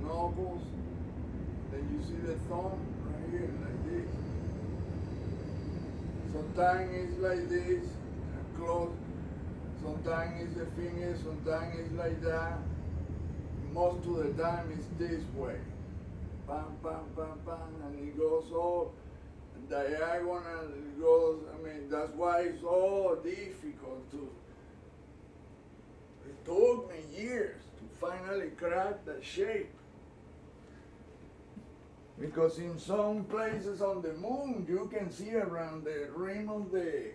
knuckles. Then you see the thumb right here, like this. Sometimes it's like this, close. Sometimes it's the finger, sometimes it's like that. Most of the time it's this way. Bam, bam, bam, bam, and it goes all diagonal, it goes, I mean, that's why it's so difficult to, it took me years to finally crack the shape. Because in some places on the moon, you can see around the rim of the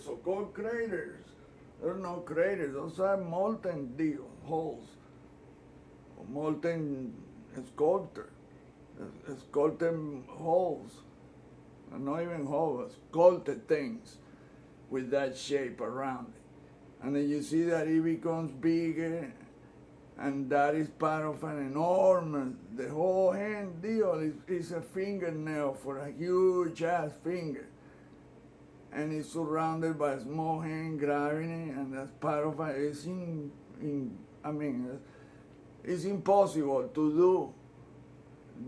so-called craters. There are no craters, those are molten holes, molten sculpted holes, not even holes, sculpted things with that shape around it. And then you see that it becomes bigger, and that is part of an enormous, the whole hand deal is a fingernail for a huge ass finger. And it's surrounded by a small hand grabbing it, and that's part of it. It's impossible to do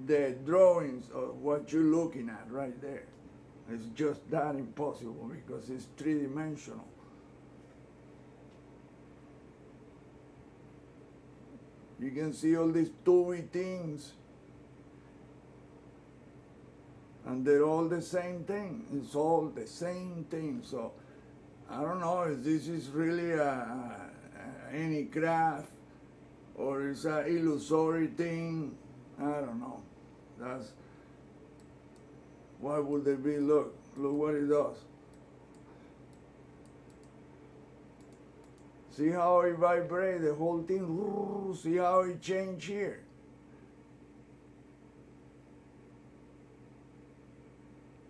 the drawings of what you're looking at right there. It's just that impossible because it's three-dimensional. You can see all these tubey things, and they're all the same thing. It's all the same thing. So I don't know if this is really any craft or it's an illusory thing. I don't know. That's why would it be? Look what it does. See how it vibrates, the whole thing. See how it changed here.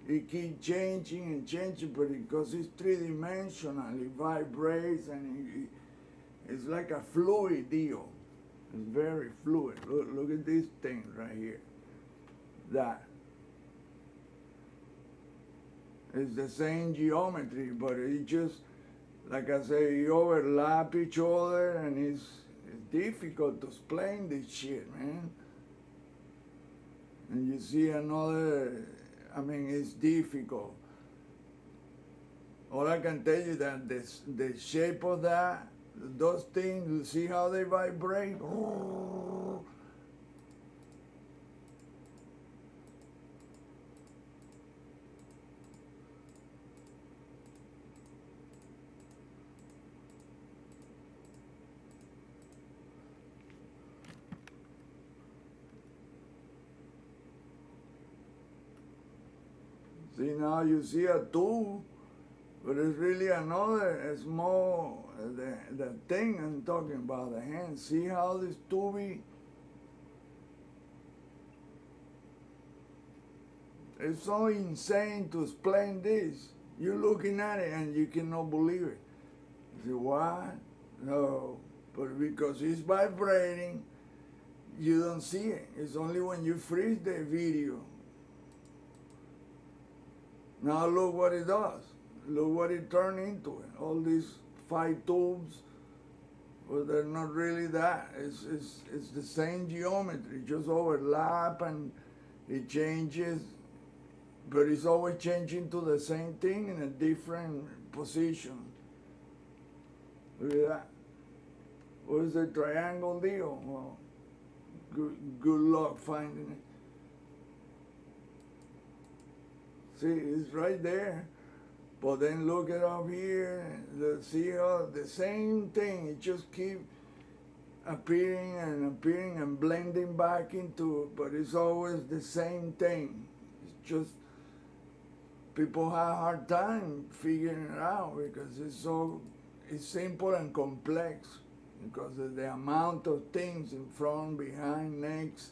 It keeps changing and changing, but because it's three-dimensional, it vibrates and it's like a fluid deal. It's very fluid. Look at this thing right here. That. It's the same geometry, but it just, like I say, you overlap each other, and it's difficult to explain this shit, man. And you see another, it's difficult. All I can tell you that the shape of that, those things, you see how they vibrate? See, now you see a tube, but it's really another small, the thing I'm talking about, the hand. See how this tubey, it's so insane to explain this. You're looking at it and you cannot believe it. You say, what? No, but because it's vibrating, you don't see it. It's only when you freeze the video. Now look what it does. Look what it turned into. All these 5 tubes, well, they're not really that. It's the same geometry, just overlap and it changes, but it's always changing to the same thing in a different position. Look at that. What is the triangle deal? Well, good luck finding it. See, it's right there. But then look it up here, see how the same thing, it just keeps appearing and blending back into, but it's always the same thing. It's just, people have a hard time figuring it out because it's simple and complex because of the amount of things in front, behind, next.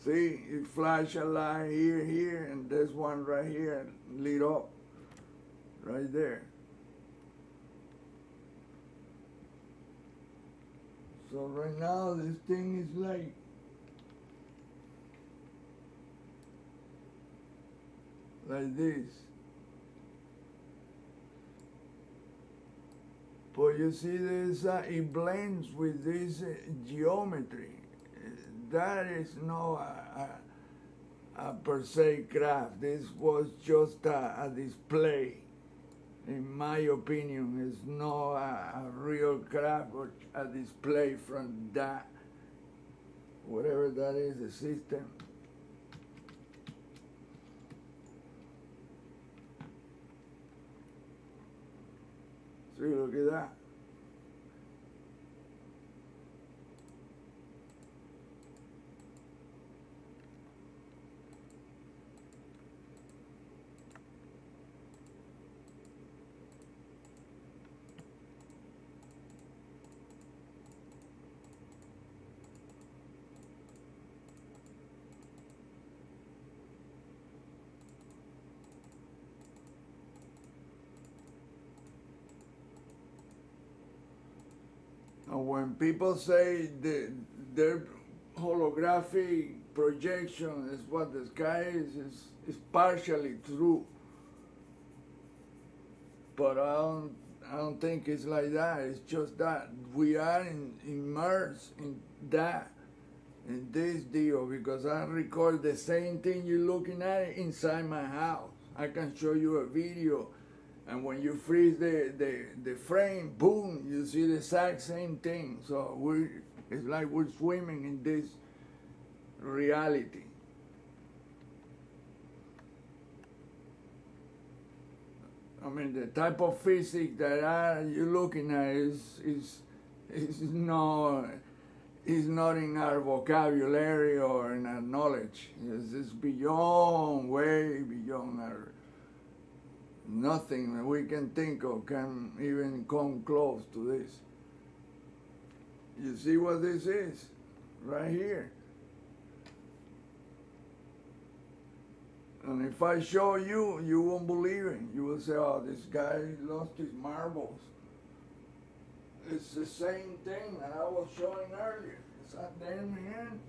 See, you flash a light here, and there's one right here lit up, right there. So right now this thing is like like this. But you see this, it blends with this geometry. That is no a per se craft. This was just a display. In my opinion, it's not a real craft, but a display from that, whatever that is, the system. See, look at that. And when people say their holographic projection is what the sky is partially true. But I don't think it's like that. It's just that we are immersed in that, in this deal, because I record the same thing you're looking at inside my house. I can show you a video, and when you freeze the frame, boom, you see the exact same thing. So it's like we're swimming in this reality. I mean, the type of physics that you're looking at is not in our vocabulary or in our knowledge. It's beyond, way beyond our. Nothing that we can think of can even come close to this. You see what this is? Right here. And if I show you, you won't believe it. You will say, oh, this guy lost his marbles. It's the same thing that I was showing earlier. It's at the end hand.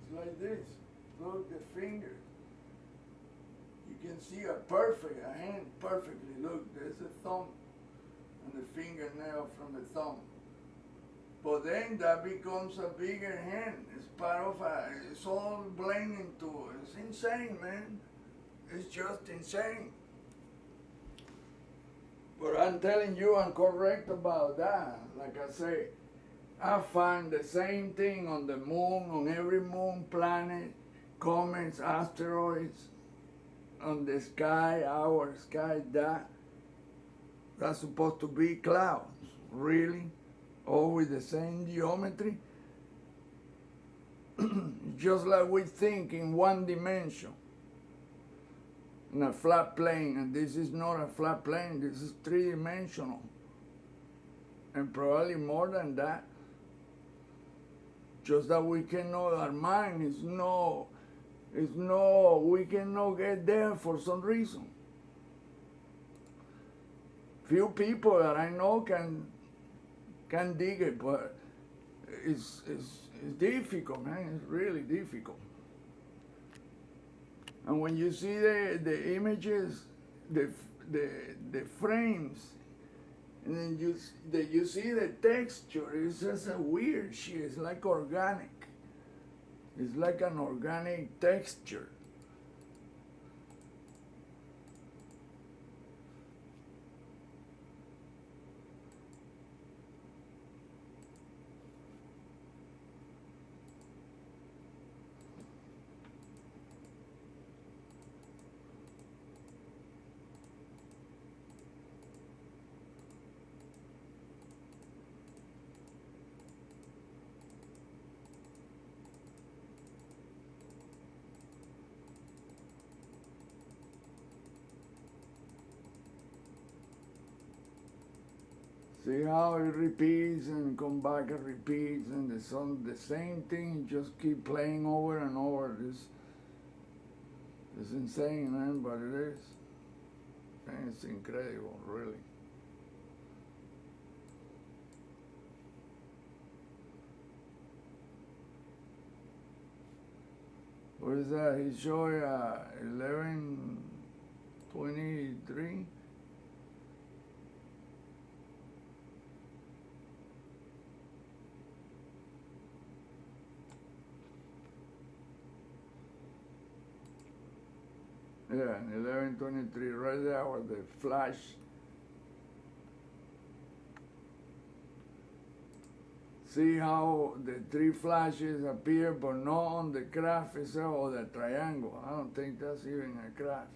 It's like this. Look, the finger. You can see a hand perfectly. Look, there's the thumb and the fingernail from the thumb. But then that becomes a bigger hand. It's part of it's all blending to it. It's insane, man. It's just insane. But I'm telling you, I'm correct about that. Like I say, I find the same thing on the moon, on every moon, planet, comets, asteroids, on the sky, our sky, that's supposed to be clouds. Really? All with the same geometry? Just like we think in one dimension. In a flat plane, and this is not a flat plane, this is three-dimensional. And probably more than that. Just that we cannot, our mind is we cannot get there for some reason. Few people that I know can dig it, but it's difficult, man. It's really difficult. And when you see the images, the frames, and then you see the texture, it's just a weird shit. It's like organic. It's like an organic texture. See how it repeats and come back and repeats, and the same thing just keep playing over and over. It's insane, man, but it is. And it's incredible, really. What is that? He's showing 11 23. Yeah, 11:23, right there where the flash. See how the three flashes appear, but not on the craft itself or the triangle. I don't think that's even a craft.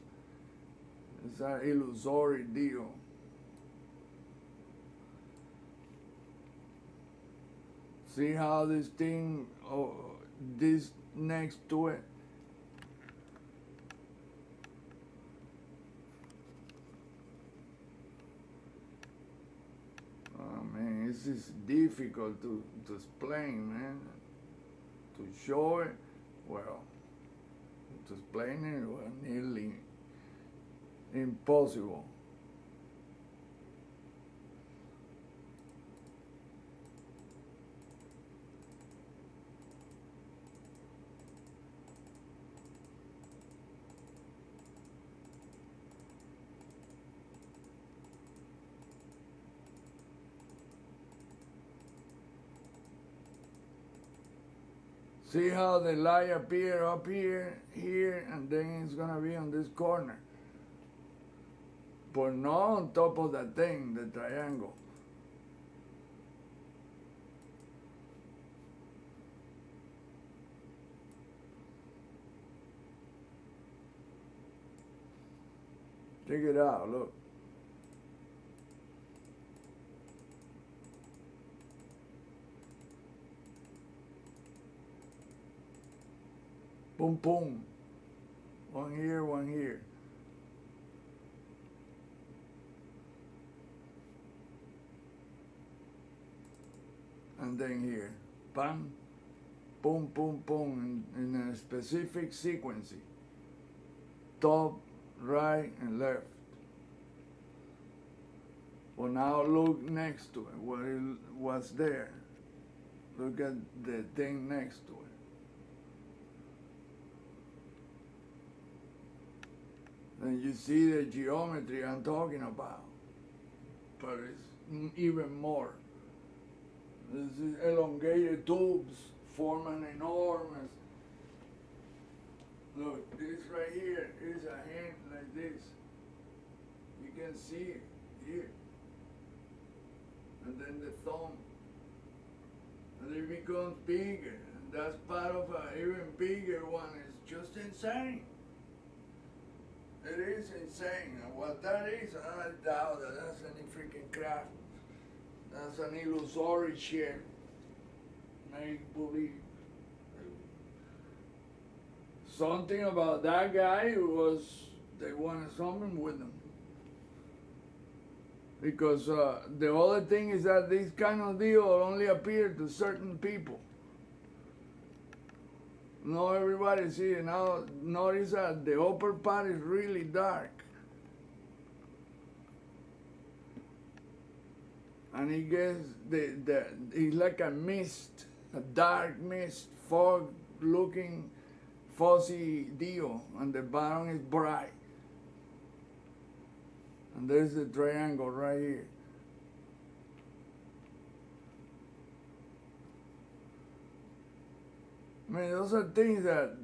It's an illusory deal. See how this thing, this next to it, man, this is difficult to explain, man. To show it, well, to explain it, well, nearly impossible. See how the light appear up here, here, and then it's gonna be on this corner. But not on top of that thing, the triangle. Check it out, look. Boom, boom. One here, one here. And then here. Bam, boom, boom, boom, in a specific sequence. Top, right, and left. Well, now look next to it, what's there. Look at the thing next to it. Then you see the geometry I'm talking about, but it's even more. This is elongated tubes form an enormous. Look, this right here is a hand like this. You can see it here. And then the thumb. And it becomes bigger. And that's part of an even bigger one. It's just insane. It is insane. And what that is, I doubt that that's any freaking craft. That's an illusory shit. Make believe. Something about that guy was, they wanted something with him. Because the other thing is that this kind of deal only appear to certain people. Not everybody see it. Now notice that the upper part is really dark. And it gets, it's like a mist, a dark mist, fog looking fuzzy deal, and the bottom is bright. And there's the triangle right here. I mean, those are things that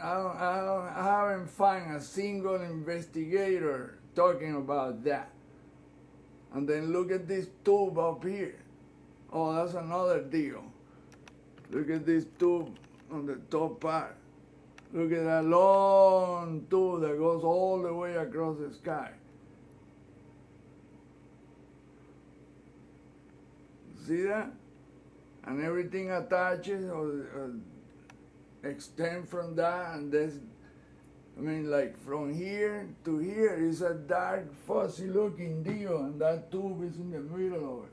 I haven't found a single investigator talking about that. And then look at this tube up here. Oh, that's another deal. Look at this tube on the top part. Look at that long tube that goes all the way across the sky. See that? And everything attaches or extend from that, and there's, I mean, like from here to here is a dark, fuzzy looking deal, and that tube is in the middle of it.